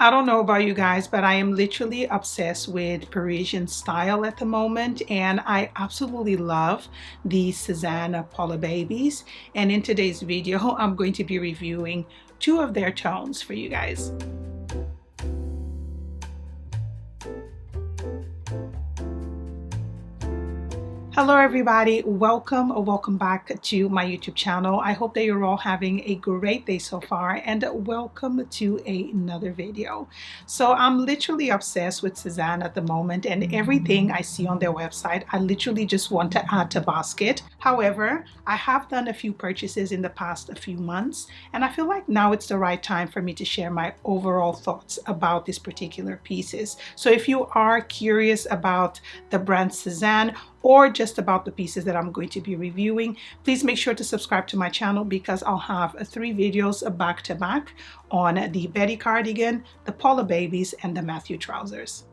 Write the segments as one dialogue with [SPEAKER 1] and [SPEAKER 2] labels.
[SPEAKER 1] I don't know about you guys, but I am literally obsessed with Parisian style at the moment, and I absolutely love the Sézane Paula Babies. And in today's video, I'm going to be reviewing two of their tones for you guys. Hello everybody, welcome or welcome back to my YouTube channel. I hope that you're all having a great day so far, and welcome to another video. So I'm literally obsessed with Sézane at the moment, and everything I see on their website I literally just want to add to basket. However, I have done a few purchases in the past few months, and I feel like now it's the right time for me to share my overall thoughts about these particular pieces. So if you are curious about the brand Sézane, or just about the pieces that I'm going to be reviewing, please make sure to subscribe to my channel because I'll have 3 videos back to back on the Beige cardigan, the Paula Babies, and the Matthew trousers.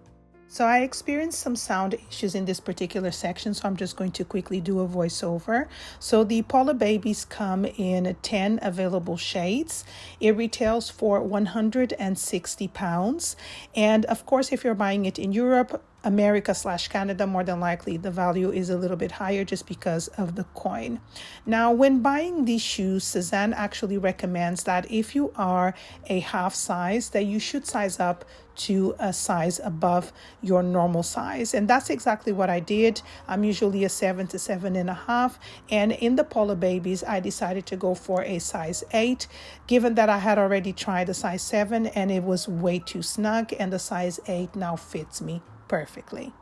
[SPEAKER 1] So I experienced some sound issues in this particular section, so I'm just going to quickly do a voiceover. So the Paula Babies come in 10 available shades. It retails for £160. And of course, if you're buying it in Europe, America/Canada, more than likely the value is a little bit higher just because of the coin. Now, when buying these shoes, Sézane actually recommends that if you are a half size, that you should size up to a size above your normal size, and that's exactly what I did. I'm usually a 7 to 7.5, and in the Paula Babies I decided to go for a size 8, given that I had already tried a size 7 and it was way too snug, and the size 8 now fits me perfectly.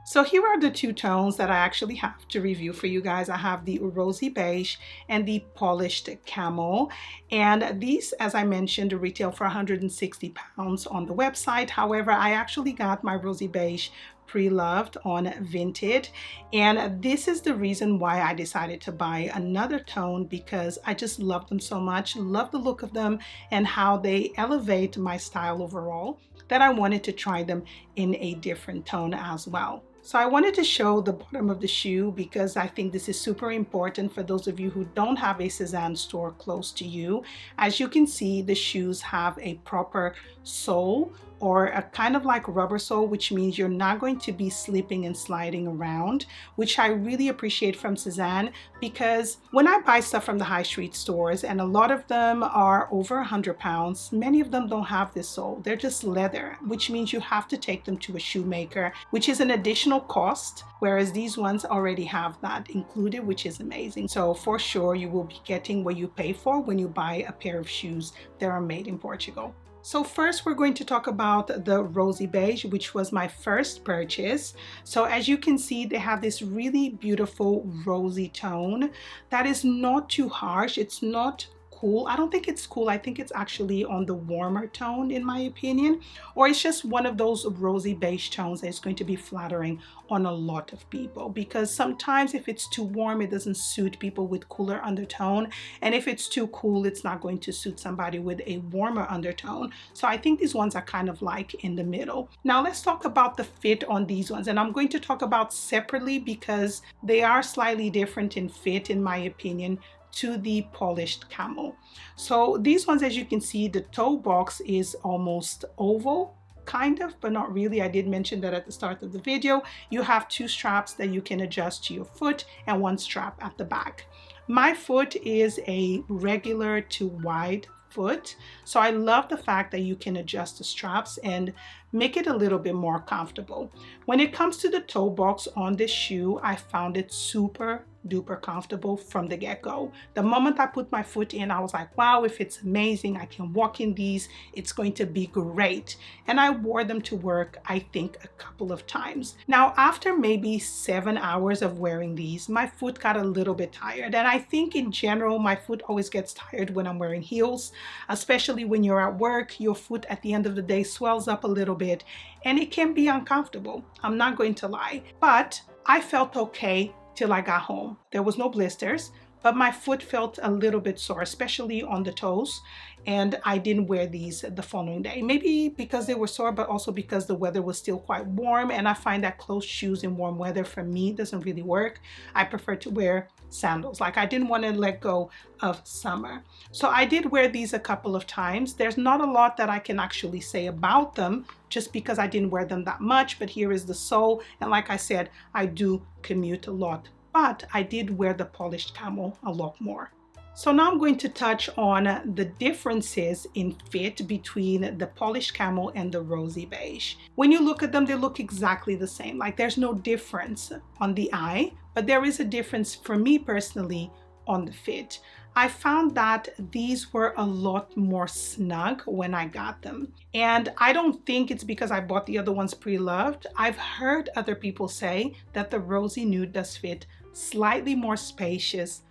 [SPEAKER 1] So here are the two tones that I actually have to review for you guys. I have the Rosy Beige and the Polished Camel. And these, as I mentioned, retail for £160 on the website. However, I actually got my Rosy Beige pre-loved on Vinted, and this is the reason why I decided to buy another tone, because I just love them so much, love the look of them and how they elevate my style overall, that I wanted to try them in a different tone as well. So I wanted to show the bottom of the shoe because I think this is super important for those of you who don't have a Sézane store close to you. As you can see, the shoes have a proper sole, or a kind of like rubber sole, which means you're not going to be slipping and sliding around, which I really appreciate from Sézane, because when I buy stuff from the high street stores, and a lot of them are over £100, many of them don't have this sole. They're just leather, which means you have to take them to a shoemaker, which is an additional cost, whereas these ones already have that included, which is amazing. So for sure, you will be getting what you pay for when you buy a pair of shoes that are made in Portugal. So first we're going to talk about the Rosy Beige, which was my first purchase. So as you can see, they have this really beautiful rosy tone that is not too harsh. It's not cool. I don't think it's cool. I think it's actually on the warmer tone in my opinion, or it's just one of those rosy beige tones that is going to be flattering on a lot of people, because sometimes if it's too warm, it doesn't suit people with cooler undertone, and if it's too cool, it's not going to suit somebody with a warmer undertone. So I think these ones are kind of like in the middle. Now let's talk about the fit on these ones, and I'm going to talk about separately because they are slightly different in fit in my opinion to the Polished Camel. So these ones, as you can see, the toe box is almost oval, kind of, but not really. I did mention that at the start of the video. You have 2 straps that you can adjust to your foot and 1 strap at the back. My foot is a regular to wide foot, so I love the fact that you can adjust the straps and make it a little bit more comfortable. When it comes to the toe box on this shoe, I found it super duper comfortable from the get-go. The moment I put my foot in, I was like, wow, if it's amazing, I can walk in these, it's going to be great. And I wore them to work, I think, a couple of times. Now, after maybe 7 hours of wearing these, my foot got a little bit tired. And I think in general, my foot always gets tired when I'm wearing heels, especially when you're at work. Your foot at the end of the day swells up a little bit and it can be uncomfortable. I'm not going to lie, but I felt okay till I got home. There was no blisters, but my foot felt a little bit sore, especially on the toes, and I didn't wear these the following day. Maybe because they were sore, but also because the weather was still quite warm, and I find that closed shoes in warm weather for me doesn't really work. I prefer to wear sandals. Like, I didn't want to let go of summer. So I did wear these a couple of times. There's not a lot that I can actually say about them just because I didn't wear them that much, but here is the sole. And like I said, I do commute a lot, but I did wear the polished camel a lot more. So now I'm going to touch on the differences in fit between the polished camel and the rosy beige. When you look at them, they look exactly the same. Like, there's no difference on the eye, but there is a difference for me personally on the fit. I found that these were a lot more snug when I got them. And I don't think it's because I bought the other ones pre-loved. I've heard other people say that the rosy nude does fit slightly more spacious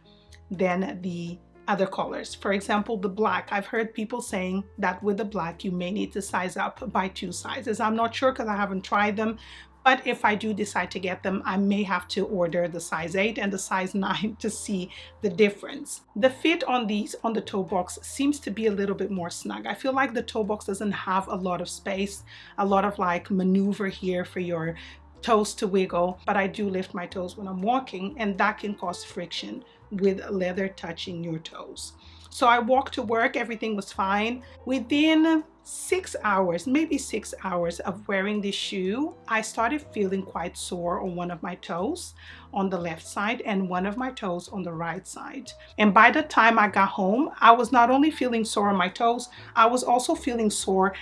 [SPEAKER 1] than the other colors. For example, the black. I've heard people saying that with the black, you may need to size up by 2 sizes. I'm not sure because I haven't tried them, but if I do decide to get them, I may have to order the size 8 and the size 9 to see the difference. The fit on these, on the toe box, seems to be a little bit more snug. I feel like the toe box doesn't have a lot of space, a lot of like maneuver here for your toes to wiggle, but I do lift my toes when I'm walking, and that can cause friction with leather touching your toes. So I walked to work, everything was fine. Within 6 hours, maybe 6 hours of wearing this shoe, I started feeling quite sore on one of my toes on the left side and one of my toes on the right side. And by the time I got home, I was not only feeling sore on my toes, I was also feeling sore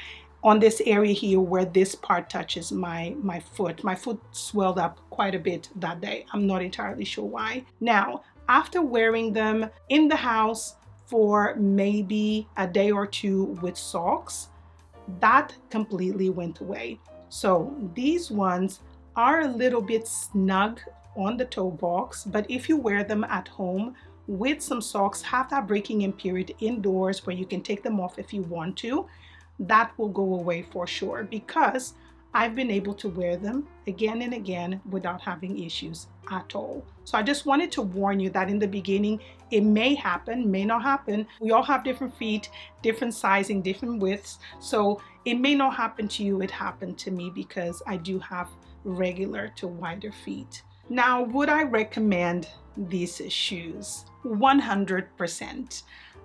[SPEAKER 1] on this area here where this part touches my foot. My foot swelled up quite a bit that day. I'm not entirely sure why. Now, after wearing them in the house for maybe a day or 2 with socks, that completely went away. So these ones are a little bit snug on the toe box, but if you wear them at home with some socks, have that breaking in period indoors where you can take them off if you want to, that will go away for sure, because I've been able to wear them again and again without having issues at all. So I just wanted to warn you that in the beginning, it may happen, may not happen. We all have different feet, different sizing, different widths. So it may not happen to you. It happened to me because I do have regular to wider feet. Now, would I recommend these shoes? 100%.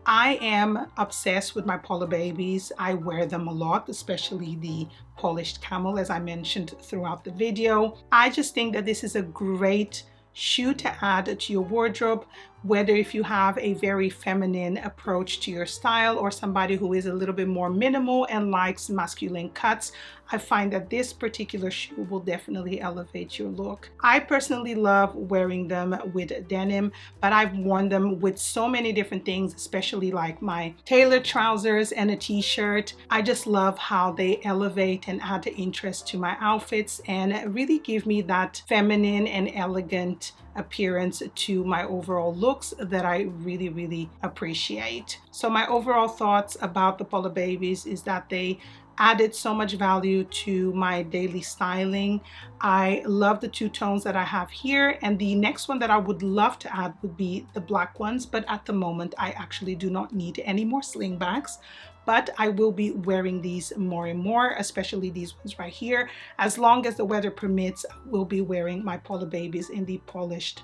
[SPEAKER 1] I am obsessed with my Paula Babies. I wear them a lot, especially the polished camel, as I mentioned throughout the video. I just think that this is a great shoe to add to your wardrobe, whether if you have a very feminine approach to your style or somebody who is a little bit more minimal and likes masculine cuts. I find that this particular shoe will definitely elevate your look. I personally love wearing them with denim, but I've worn them with so many different things, especially like my tailored trousers and a t-shirt. I just love how they elevate and add interest to my outfits and really give me that feminine and elegant appearance to my overall looks that I really, really appreciate. So my overall thoughts about the Paula Babies is that they added so much value to my daily styling. I love the 2 tones that I have here, and the next one that I would love to add would be the black ones, but at the moment I actually do not need any more slingbacks. But I will be wearing these more and more, especially these ones right here. As long as the weather permits, I will be wearing my Paula Babies in the polished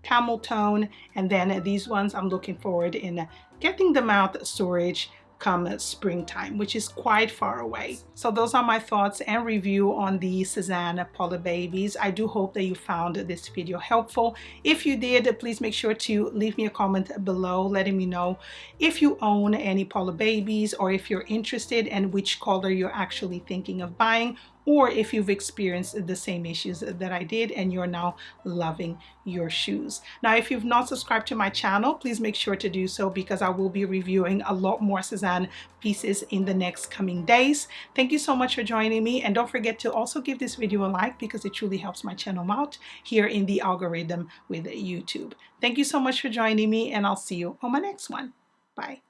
[SPEAKER 1] camel tone. And then these ones, I'm looking forward in getting them out storage come springtime, which is quite far away. So those are my thoughts and review on the Sézane Paula Babies. I do hope that you found this video helpful. If you did, please make sure to leave me a comment below letting me know if you own any Paula Babies, or if you're interested and which color you're actually thinking of buying, or if you've experienced the same issues that I did and you're now loving your shoes. Now, if you've not subscribed to my channel, please make sure to do so, because I will be reviewing a lot more Sézane pieces in the next coming days. Thank you so much for joining me, and don't forget to also give this video a like, because it truly helps my channel out here in the algorithm with YouTube. Thank you so much for joining me, and I'll see you on my next one. Bye.